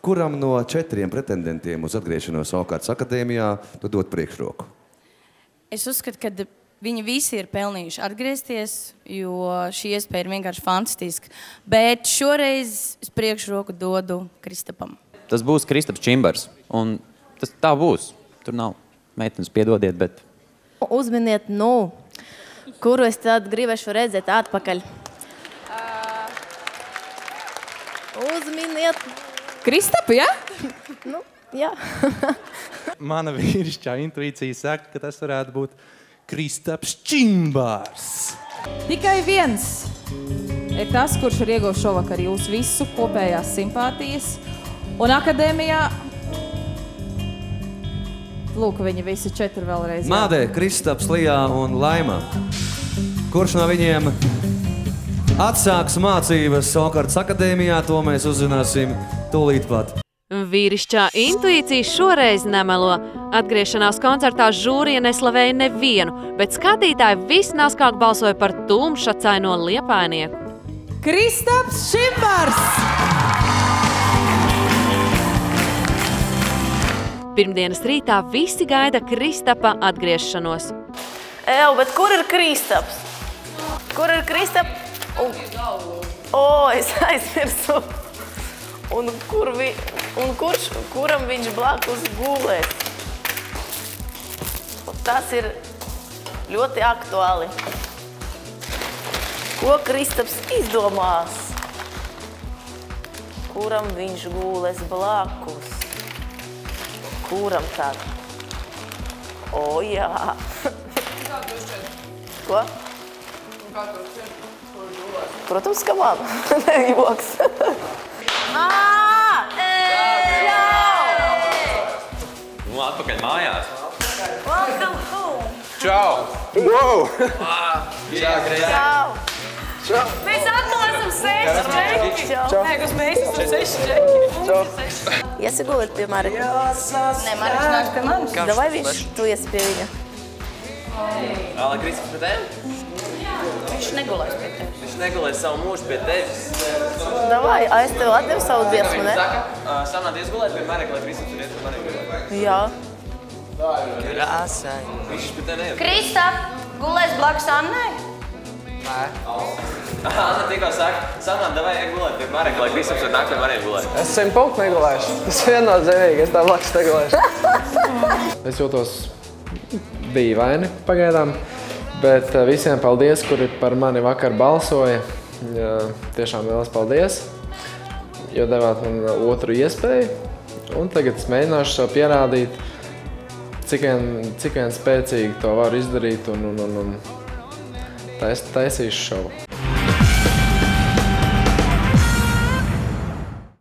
Kuram no 4 pretendentiem uz atgriešanos Ārkārtas akadēmijā tu dot priekšroku? Es uzskatu, ka viņi visi ir pelnījuši atgriezties, jo šī iespēja ir vienkārši fantastiska. Bet šoreiz es priekšroku dodu Kristapam. Tas būs Kristaps Čimbars, un tas tā būs. Tur nav meitenes, piedodiet, bet... Uzminiet, kuru es tad gribēšu redzēt atpakaļ. Uzminiet. Kristapu, ja? Jā. Mana vīrišķā intuīcija saka, ka tas varētu būt Kristaps Čimbars. Tikai viens ir tas, kurš ir ieguvis šovakar jūsu visu kopējās simpātijas. Un akadēmijā, lūk, viņi visi 4 vēlreiz. Mādē, Kristaps, Lijā un Laima. Kurš no viņiem atsāks mācības Ārkārtas akadēmijā, to mēs uzzināsim tūlīt pat. Vīrišķā intuīcija šoreiz nemelo. Atgriešanās koncertā žūrija neslavēja nevienu, bet skatītāji visnaskāk balsoja par tumšacaino liepainieku. Kristaps Čimbars! Pirmdienas rītā visi gaida Kristapa atgriešanos. Bet kur ir Kristaps? Kur ir Kristaps? Es aizmirsu. Un kuram viņš blakus gulēs? Tas ir ļoti aktuāli. Ko Kristaps izdomās? Kuram viņš gulēs blakus? Kuram tad? Jā. Ko? Protams, ka man. Joks. Atpakaļ mājās. Welcome home. Čau! Wow! Čau. Mēs atkal esam 6 džeki. Mēs esam 6 džeki. Iesagulēt pie Marika. Nē, Marks nāk pie manis. Davai viņš tu iesi pie viņa. Lai Kristaps pie tevi? Viņš negulēs pie tevis. Viņš negulēs savu mūžu pie tevis. Davai, aiz tev atdev savu dziesmu, ne? Sanāt iesgulēt pie Marika, lai Kristaps ir iet pie Marika. Jā. Krāsai. Viņš pie tevi neiet. Kristap, gulēs blakus Annai? Anna tikko saka, Sanāt, davai iet gulēt pie Marika, lai Kristaps var nākt pie Marika gulēt. Es 100 punktu negulēšu. Tas viennozīmīgi, es tā blakus negulēšu. Es jūtos dīvaini pagaidām, bet visiem paldies, kuri par mani vakar balsoja. Tiešām liels paldies, jo devāt man otru iespēju. Un tagad es mēģināšu sev pierādīt, cik vien spēcīgi to varu izdarīt un taisīšu šovu.